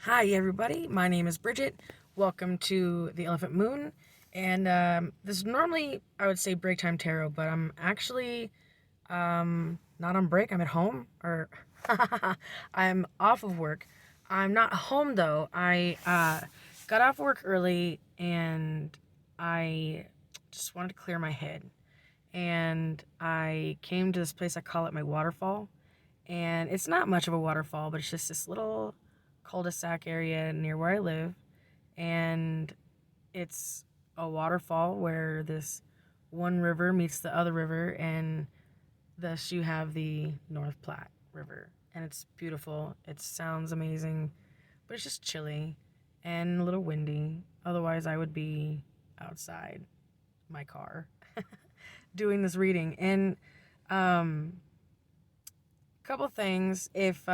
Hi, everybody. My name is Bridget. Welcome to the Elephant Moon. And this is normally, I would say, break time tarot, but I'm actually not on break. I'm at home, or I'm off of work. I'm not home though. I got off work early and I just wanted to clear my head. And I came to this place, I call it my waterfall. And it's not much of a waterfall, but it's just this little cul-de-sac area near where I live. And it's a waterfall where this one river meets the other river, and thus you have the North Platte River. And it's beautiful. It sounds amazing, but it's just chilly and a little windy. Otherwise, I would be outside my car doing this reading. And couple things. If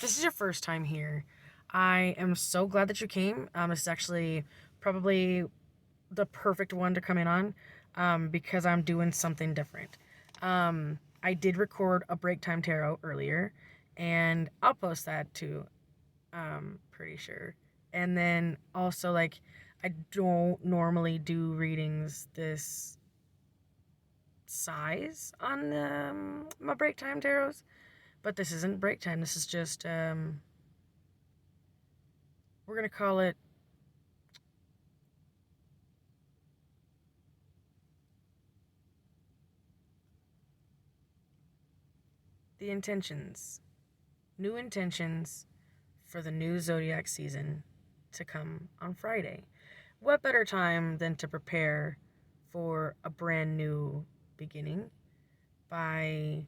this is your first time here, I am so glad that you came. This is actually probably the perfect one to come in on, because I'm doing something different. I did record a break time tarot earlier, and I'll post that too. Pretty sure. And then also, like, I don't normally do readings this size on my break time tarots. But this isn't break time. This is just, we're going to call it the intentions. New intentions for the new zodiac season to come on Friday. What better time than to prepare for a brand new beginning by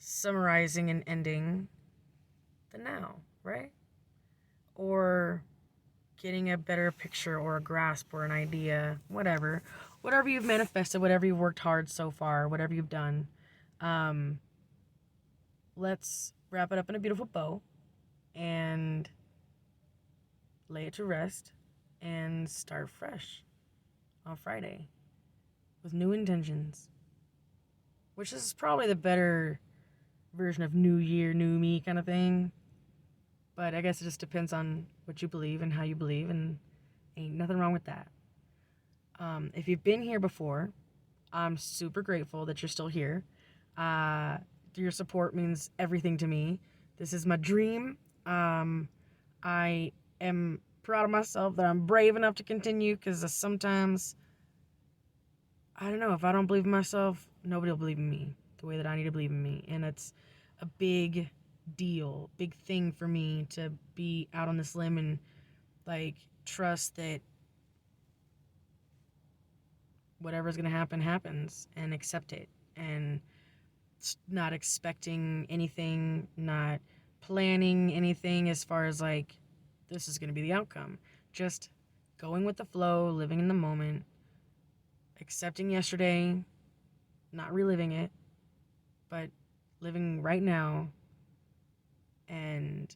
summarizing and ending the now, right? Or getting a better picture or a grasp or an idea, whatever you've manifested, whatever you've worked hard so far, whatever you've done. Let's wrap it up in a beautiful bow and lay it to rest and start fresh on Friday with new intentions, which is probably the better version of new year, new me kind of thing. But I guess it just depends on what you believe and how you believe, and ain't nothing wrong with that. If you've been here before, I'm super grateful that you're still here. Your support means everything to me. This is my dream. I am proud of myself that I'm brave enough to continue, because sometimes, I don't know, if I don't believe in myself, nobody will believe in me the way that I need to believe in me. And it's a big deal, big thing for me to be out on this limb and, like, trust that whatever's going to happen happens, and accept it, and not expecting anything, not planning anything as far as, like, this is going to be the outcome. Just going with the flow, living in the moment, accepting yesterday, not reliving it, but living right now and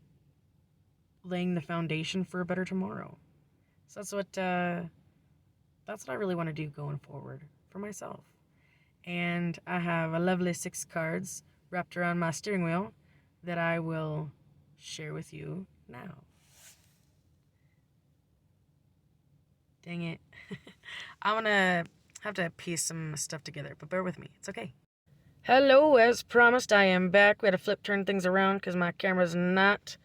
laying the foundation for a better tomorrow. So that's what I really want to do going forward for myself. And I have a lovely 6 cards wrapped around my steering wheel that I will share with you now. Dang it. I'm gonna have to piece some stuff together, but bear with me. It's okay. Hello, as promised, I am back. We had to turn things around because my camera's not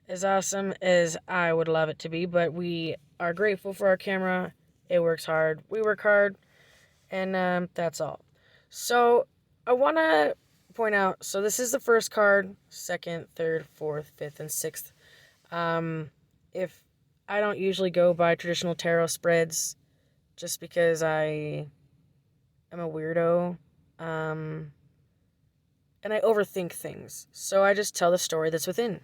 as awesome as I would love it to be, but we are grateful for our camera. It works hard. We work hard, and that's all. So I want to point out, so this is the first card, second, third, fourth, fifth, and sixth. If I don't usually go by traditional tarot spreads, just because I am a weirdo, and I overthink things. So I just tell the story that's within.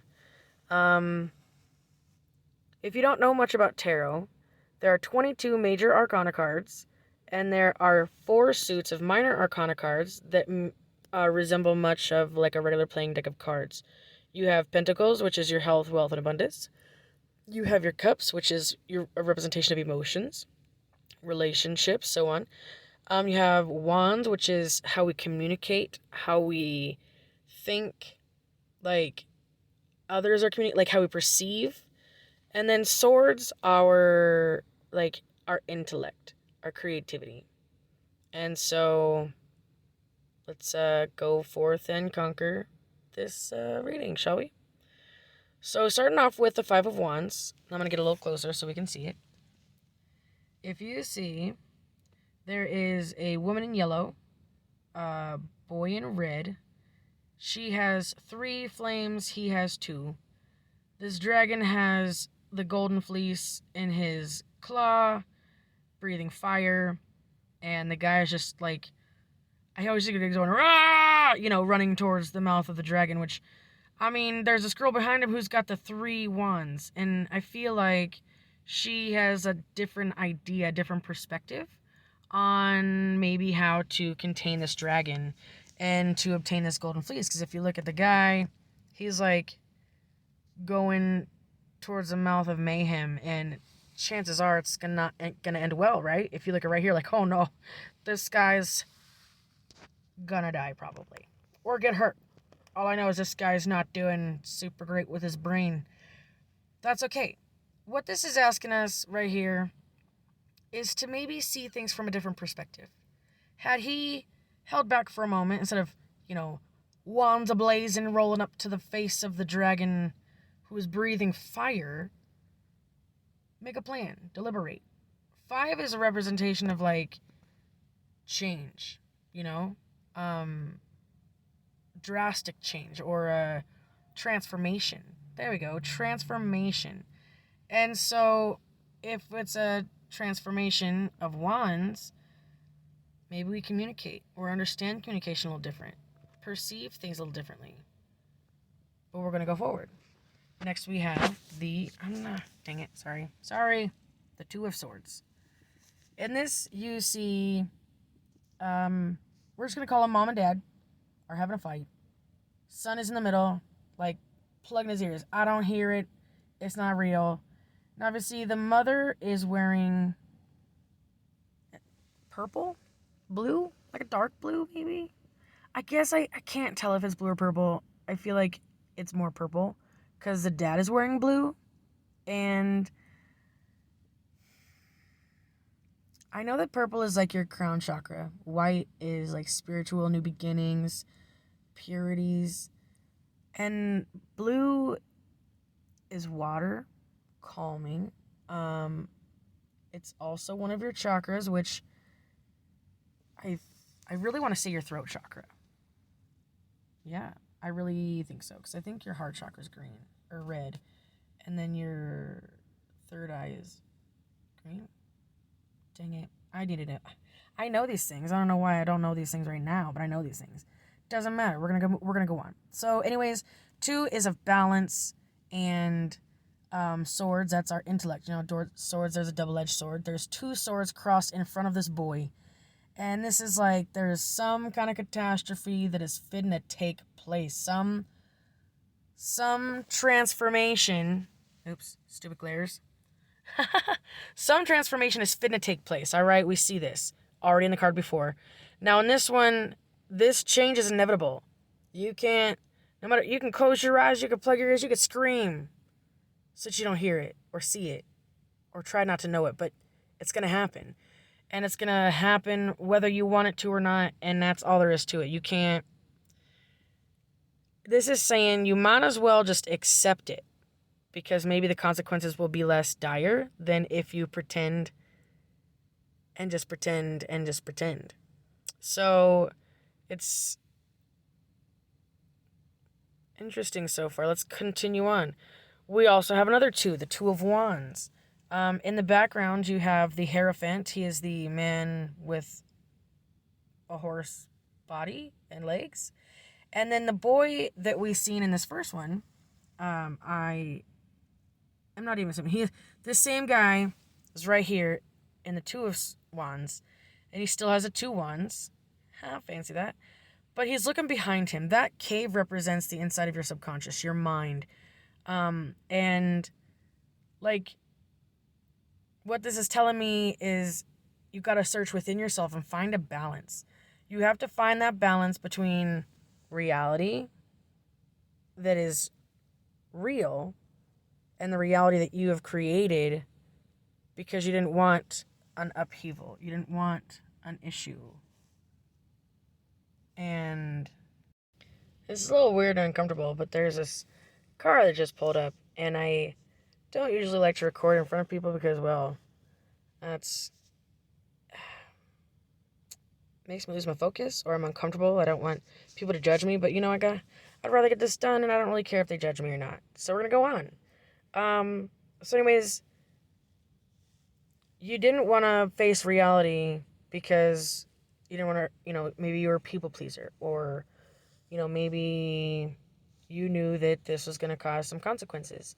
If you don't know much about tarot, there are 22 major arcana cards, and there are 4 suits of minor arcana cards that resemble much of like a regular playing deck of cards. You have Pentacles, which is your health, wealth, and abundance. You have your Cups, which is a representation of emotions, relationships, so on. You have Wands, which is how we communicate, how we think, like, others are communicating, like how we perceive And then swords are like our intellect, our creativity. And so let's go forth and conquer this reading, shall we? So starting off with the Five of Wands, I'm going to get a little closer so we can see it. If you see, there is a woman in yellow, a boy in red. She has 3 flames, he has 2. This dragon has the golden fleece in his claw, breathing fire, and the guy is just like, I always think of it going, rah! Running towards the mouth of the dragon, which, I mean, there's a girl behind him who's got the 3 wands, and I feel like she has a different idea, a different perspective on maybe how to contain this dragon and to obtain this golden fleece. Because if you look at the guy, he's like going towards the mouth of mayhem, and chances are it's gonna end well, right? If you look at right here, like, oh no, this guy's gonna die probably, or get hurt. All I know is this guy's not doing super great with his brain. That's okay. What this is asking us right here is to maybe see things from a different perspective. Had he held back for a moment instead of, wands ablaze and rolling up to the face of the dragon who is breathing fire, make a plan, deliberate. 5 is a representation of like change, drastic change or a transformation. There we go, transformation. And so if it's a transformation of wands, maybe we communicate or understand communication a little different, perceive things a little differently. But we're going to go forward. Next we have the, the Two of Swords. In this you see, we're just going to call them mom and dad are having a fight. Son is in the middle, like plugging his ears. I don't hear it. It's not real. And obviously the mother is wearing purple, blue, like a dark blue maybe. I guess I can't tell if it's blue or purple. I feel like it's more purple because the dad is wearing blue. And I know that purple is like your crown chakra. White is like spiritual new beginnings, purities. And blue is water, calming. It's also one of your chakras, which I really want to say your throat chakra. Yeah, I really think so, because I think your heart chakra is green or red, and then your third eye is green. Dang it, I needed it. I know these things. I don't know why I don't know these things right now, but I know these things. Doesn't matter. We're gonna go on. So, anyways, 2 is of balance and swords. That's our intellect. Swords. There's a double-edged sword. There's 2 swords crossed in front of this boy. And this is like there's some kind of catastrophe that is fitting to take place. Some transformation. Oops, stupid glares. Some transformation is fitting to take place. All right, we see this already in the card before. Now in this one, this change is inevitable. You can't, no matter, you can close your eyes, you can plug your ears, you can scream so that you don't hear it or see it or try not to know it, but it's going to happen. And it's going to happen whether you want it to or not, and that's all there is to it. You can't... This is saying you might as well just accept it, because maybe the consequences will be less dire than if you pretend and just pretend and just pretend. So, it's interesting so far. Let's continue on. We also have another 2, the Two of Wands. In the background, you have the Hierophant. He is the man with a horse body and legs. And then the boy that we've seen in this first one, I'm not even assuming. This same guy is right here in the Two of Wands. And he still has a 2 wands. Fancy that. But he's looking behind him. That cave represents the inside of your subconscious, your mind. And, like... what this is telling me is you've got to search within yourself and find a balance. You have to find that balance between reality that is real and the reality that you have created because you didn't want an upheaval. You didn't want an issue. And it's a little weird and uncomfortable, but there's this car that just pulled up, and I don't usually like to record in front of people because, well, that's makes me lose my focus, or I'm uncomfortable. I don't want people to judge me, but I'd rather get this done, and I don't really care if they judge me or not. So we're gonna go on. So anyways, you didn't want to face reality because you didn't want to, maybe you were a people pleaser, or maybe you knew that this was going to cause some consequences.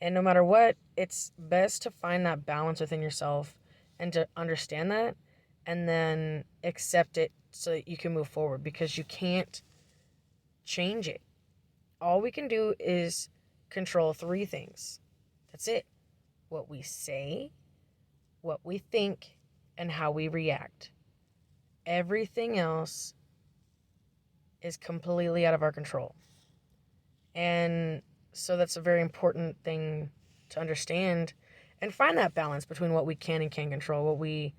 And no matter what, it's best to find that balance within yourself and to understand that and then accept it so that you can move forward, because you can't change it. All we can do is control 3 things. That's it. What we say, what we think, and how we react. Everything else is completely out of our control. And so that's a very important thing to understand and find that balance between what we can and can't control, what we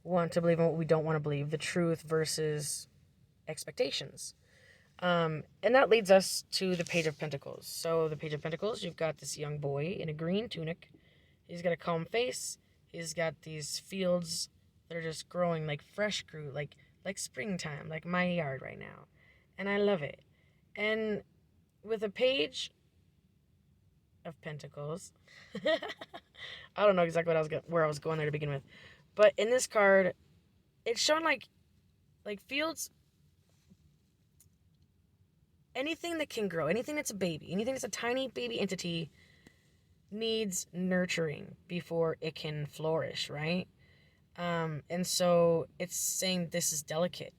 want to believe and what we don't want to believe, the truth versus expectations. And that leads us to the Page of Pentacles. So the Page of Pentacles, you've got this young boy in a green tunic. He's got a calm face. He's got these fields that are just growing like fresh fruit, like springtime, like my yard right now. And I love it. And with a Page of Pentacles, I don't know exactly where I was going there to begin with, but in this card, it's showing like fields. Anything that can grow, anything that's a baby, anything that's a tiny baby entity needs nurturing before it can flourish, right? And so it's saying this is delicate.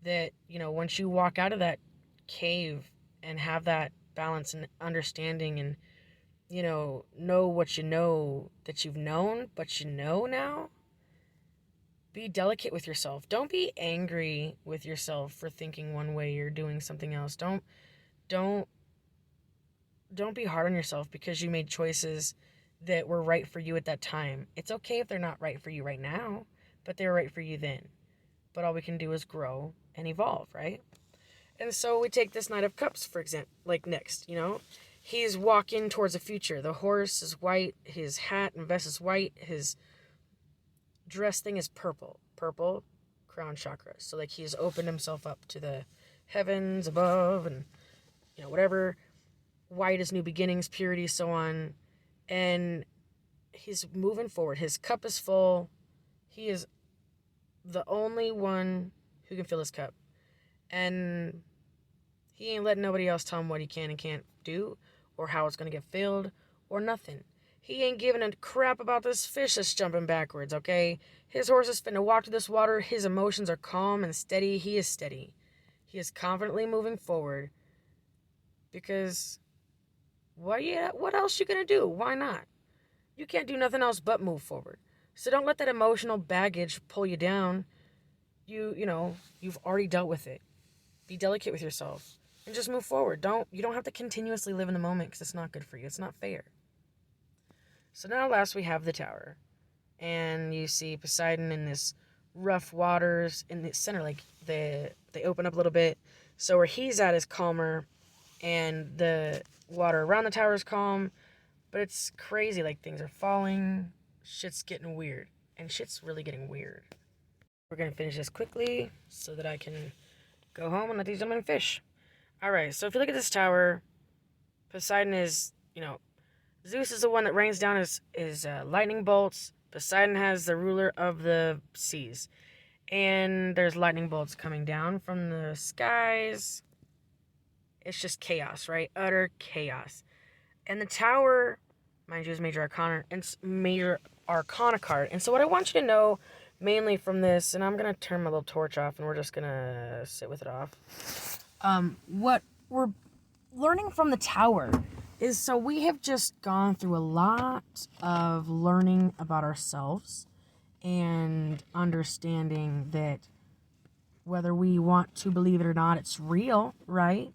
That, once you walk out of that cave and have that balance and understanding and, know what you know that you've known, but you know now, be delicate with yourself. Don't be angry with yourself for thinking one way or doing something else. Don't be hard on yourself because you made choices that were right for you at that time. It's okay if they're not right for you right now, but they were right for you then. But all we can do is grow and evolve, right? And so we take this Knight of Cups, for example, like next, He's walking towards the future. The horse is white, his hat and vest is white, his dress thing is purple. Purple, crown chakra. So like he's opened himself up to the heavens above and, whatever. White is new beginnings, purity, so on. And he's moving forward. His cup is full. He is the only one who can fill his cup. And he ain't letting nobody else tell him what he can and can't do or how it's going to get filled or nothing. He ain't giving a crap about this fish that's jumping backwards, okay? His horse is finna walk to this water. His emotions are calm and steady. He is steady. He is confidently moving forward because what else you gonna do? Why not? You can't do nothing else but move forward. So don't let that emotional baggage pull you down. You've already dealt with it. Be delicate with yourself and just move forward. You don't have to continuously live in the moment because it's not good for you. It's not fair. So now last we have the Tower. And you see Poseidon in this rough waters in the center, like they open up a little bit. So where he's at is calmer and the water around the tower is calm, but it's crazy, like things are falling, shit's getting weird, and shit's really getting weird. We're gonna finish this quickly so that I can go home and let these gentlemen fish. Alright, so if you look at this tower, Poseidon is, Zeus is the one that rains down his lightning bolts. Poseidon has the ruler of the seas. And there's lightning bolts coming down from the skies. It's just chaos, right? Utter chaos. And the Tower, mind you, is major arcana card. And so what I want you to know, mainly from this, and I'm going to turn my little torch off, and we're just going to sit with it off. What we're learning from the Tower is, so we have just gone through a lot of learning about ourselves and understanding that whether we want to believe it or not, it's real, right?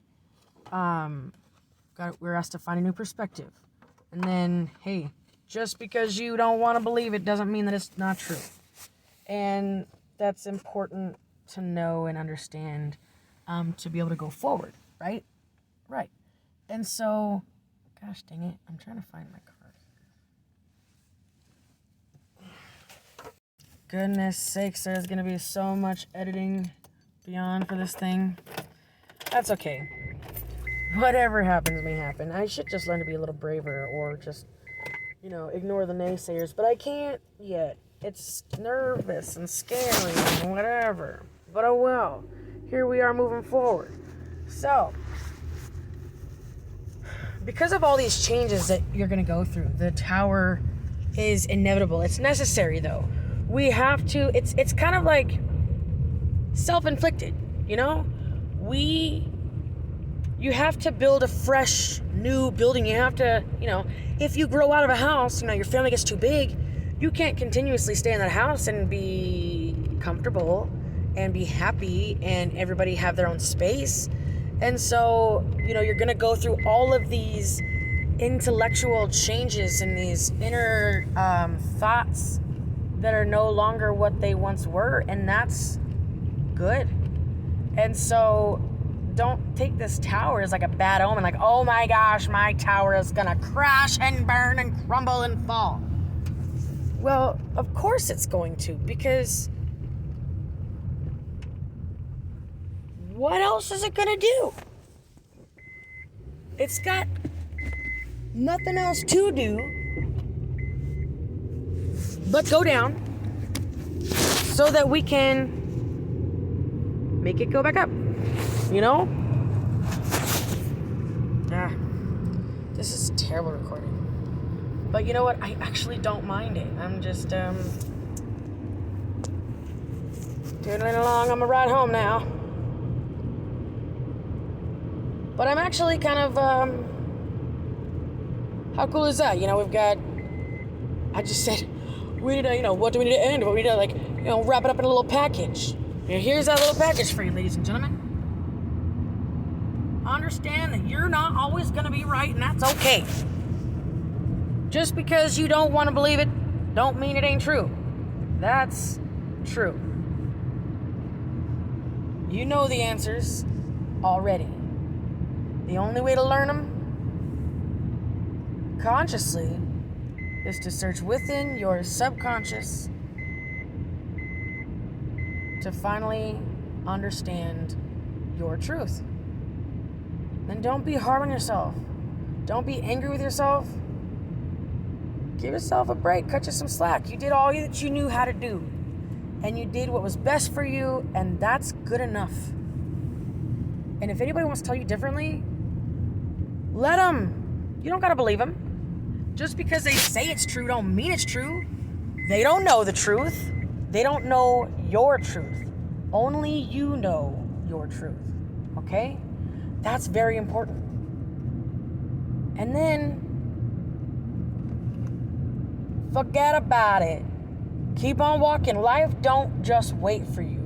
We're asked to find a new perspective. And then, hey, just because you don't want to believe it doesn't mean that it's not true. And that's important to know and understand, to be able to go forward, right? Right. And so, gosh dang it, I'm trying to find my card. Goodness sakes, there's going to be so much editing beyond for this thing. That's okay. Whatever happens may happen. I should just learn to be a little braver, or just, ignore the naysayers. But I can't yet. It's nervous and scary and whatever. But oh well. Here we are moving forward. So, because of all these changes that you're going to go through, the tower is inevitable. It's necessary, though. We have to, it's kind of like self-inflicted, you have to build a fresh, new building. You have to, if you grow out of a house, your family gets too big, you can't continuously stay in that house and be comfortable and be happy and everybody have their own space. And so, you're going to go through all of these intellectual changes and these inner thoughts that are no longer what they once were, and that's good. And so don't take this tower as like a bad omen, like, oh my gosh, my tower is gonna crash and burn and crumble and fall. Well, of course it's going to, because what else is it gonna do? It's got nothing else to do but go down so that we can make it go back up. This is terrible recording. But you know what? I actually don't mind it. I'm just, doodling along on my ride home now. But I'm actually kind of, how cool is that? I just said, we need to, what do we need to end? What we need to, wrap it up in a little package. Here's that little package for you, ladies and gentlemen. Understand that you're not always going to be right, and that's okay. Just because you don't want to believe it, don't mean it ain't true. That's true. You know the answers already. The only way to learn them consciously is to search within your subconscious to finally understand your truth. And don't be hard on yourself. Don't be angry with yourself. Give yourself a break. Cut you some slack. You did all that you knew how to do. And you did what was best for you, and that's good enough. And if anybody wants to tell you differently, let them. You don't got to believe them. Just because they say it's true don't mean it's true. They don't know the truth. They don't know your truth. Only you know your truth. Okay? That's very important. And then, forget about it. Keep on walking. Life don't just wait for you.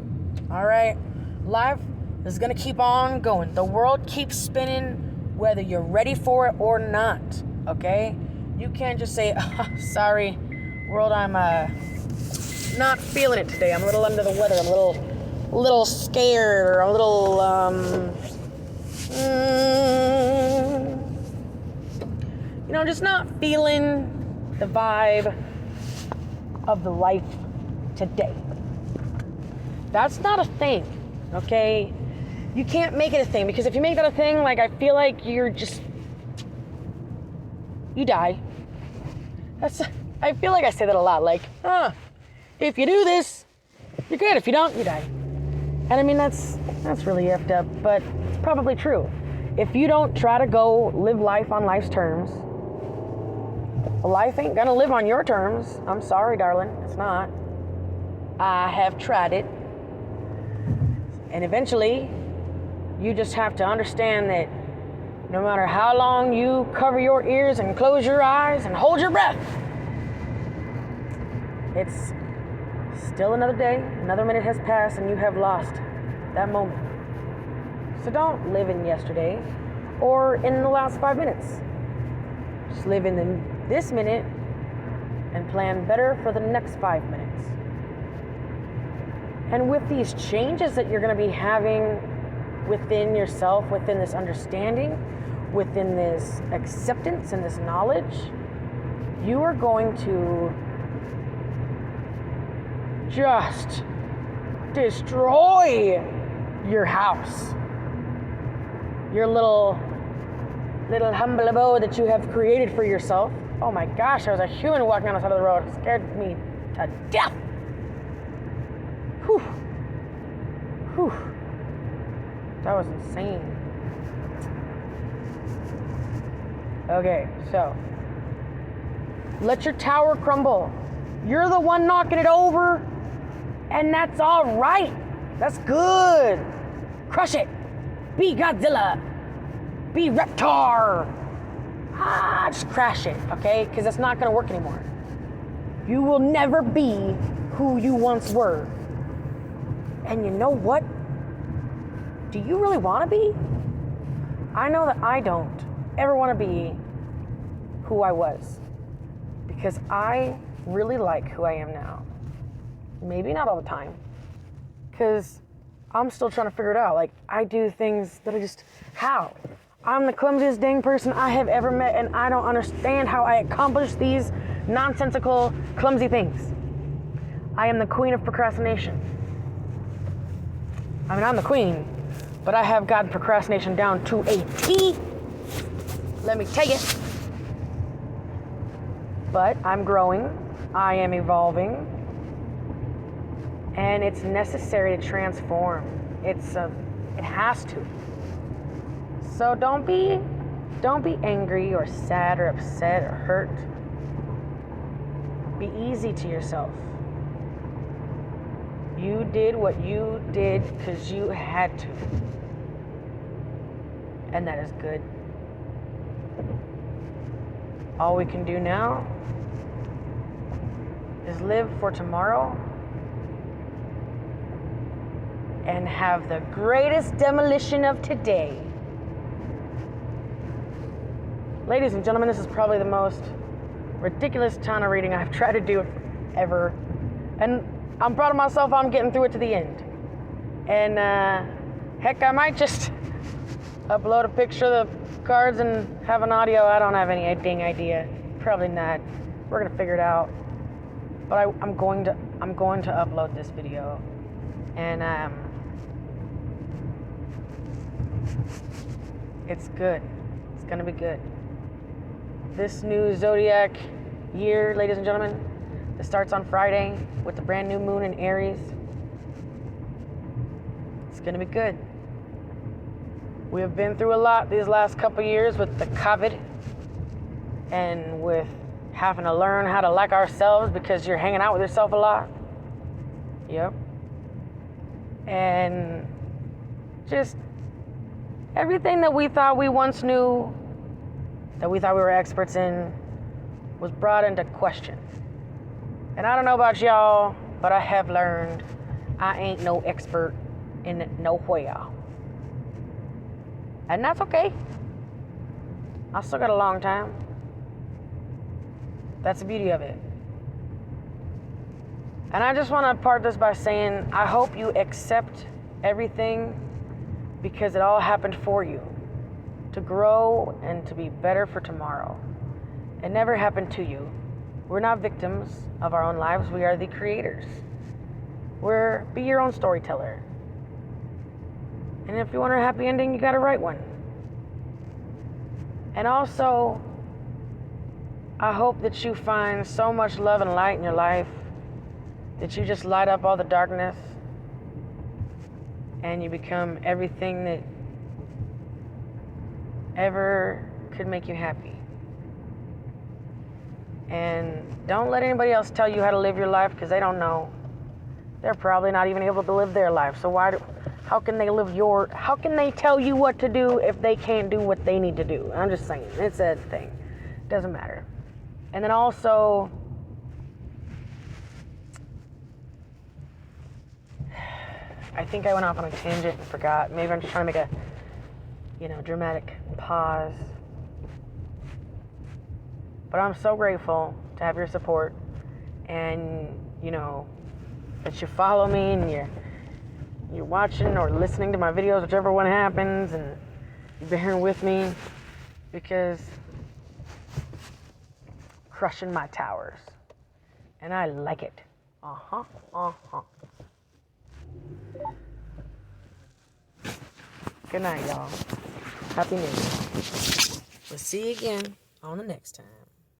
All right? Life is going to keep on going. The world keeps spinning whether you're ready for it or not. Okay? You can't just say, oh, sorry, world, I'm not feeling it today. I'm a little under the weather. I'm a little scared, or a little, just not feeling the vibe of the life today. That's not a thing, okay? You can't make it a thing, because if you make that a thing, I feel like you die. I feel like I say that a lot, if you do this, you're good. If you don't, you die. And I mean, that's really effed up, but it's probably true. If you don't try to go live life on life's terms, life ain't gonna live on your terms. I'm sorry, darling, it's not. I have tried it. And eventually, you just have to understand that no matter how long you cover your ears and close your eyes and hold your breath, it's still another day, another minute has passed, and you have lost that moment. So don't live in yesterday or in the last 5 minutes. Just live in this minute and plan better for the next 5 minutes. And with these changes that you're going to be having within yourself, within this understanding, within this acceptance and this knowledge, you are going to just destroy your house, your little humble abode that you have created for yourself. Oh my gosh, there was a human walking on the side of the road. It scared me to death. Whew. Whew. That was insane. Okay, so let your tower crumble. You're the one knocking it over, and that's all right. That's good. Crush it. Be Godzilla. Be Reptar. Just crash it, okay? Because it's not going to work anymore. You will never be who you once were. And you know what? Do you really want to be? I know that I don't ever want to be who I was. Because I really like who I am now. Maybe not all the time. Because I'm still trying to figure it out. Like, I do things that are just, how? I'm the clumsiest dang person I have ever met, and I don't understand how I accomplish these nonsensical, clumsy things. I am the queen of procrastination. I mean, I'm the queen, but I have gotten procrastination down to a T. Let me tell you. But I'm growing. I am evolving. And it's necessary to transform. It has to. So don't be angry or sad or upset or hurt. Be easy to yourself. You did what you did because you had to. And that is good. All we can do now is live for tomorrow and have the greatest demolition of today. Ladies and gentlemen, this is probably the most ridiculous ton of reading I've tried to do ever. And I'm proud of myself. I'm getting through it to the end. And heck, I might just upload a picture of the cards and have an audio. I don't have any dang idea. Probably not. We're gonna figure it out. But I'm going to upload this video. And it's good. It's gonna be good. This new zodiac year, ladies and gentlemen, it starts on Friday with the brand new moon in Aries. It's going to be good. We have been through a lot these last couple years with the COVID and with having to learn how to like ourselves because you're hanging out with yourself a lot. Yep. And just everything that we thought we once knew, that we thought we were experts in, was brought into question. And I don't know about y'all, but I have learned I ain't no expert in nowhere. And that's okay. I still got a long time. That's the beauty of it. And I just want to part this by saying, I hope you accept everything because it all happened for you. To grow and to be better for tomorrow. It never happened to you. We're not victims of our own lives. We are the creators. Be your own storyteller. And if you want a happy ending, you gotta write one. And also, I hope that you find so much love and light in your life that you just light up all the darkness and you become everything that ever could make you happy. And don't let anybody else tell you how to live your life because they don't know. They're probably not even able to live their life. So how can they tell you what to do if they can't do what they need to do? I'm just saying, it's a thing. Doesn't matter. And then also, I think I went off on a tangent and forgot. Maybe I'm just trying to make a dramatic pause. But I'm so grateful to have your support, and that you follow me, and you're watching or listening to my videos, whichever one happens, and you're bearing with me, because crushing my towers, and I like it. Good night, y'all. Happy New Year. We'll see you again on the next time.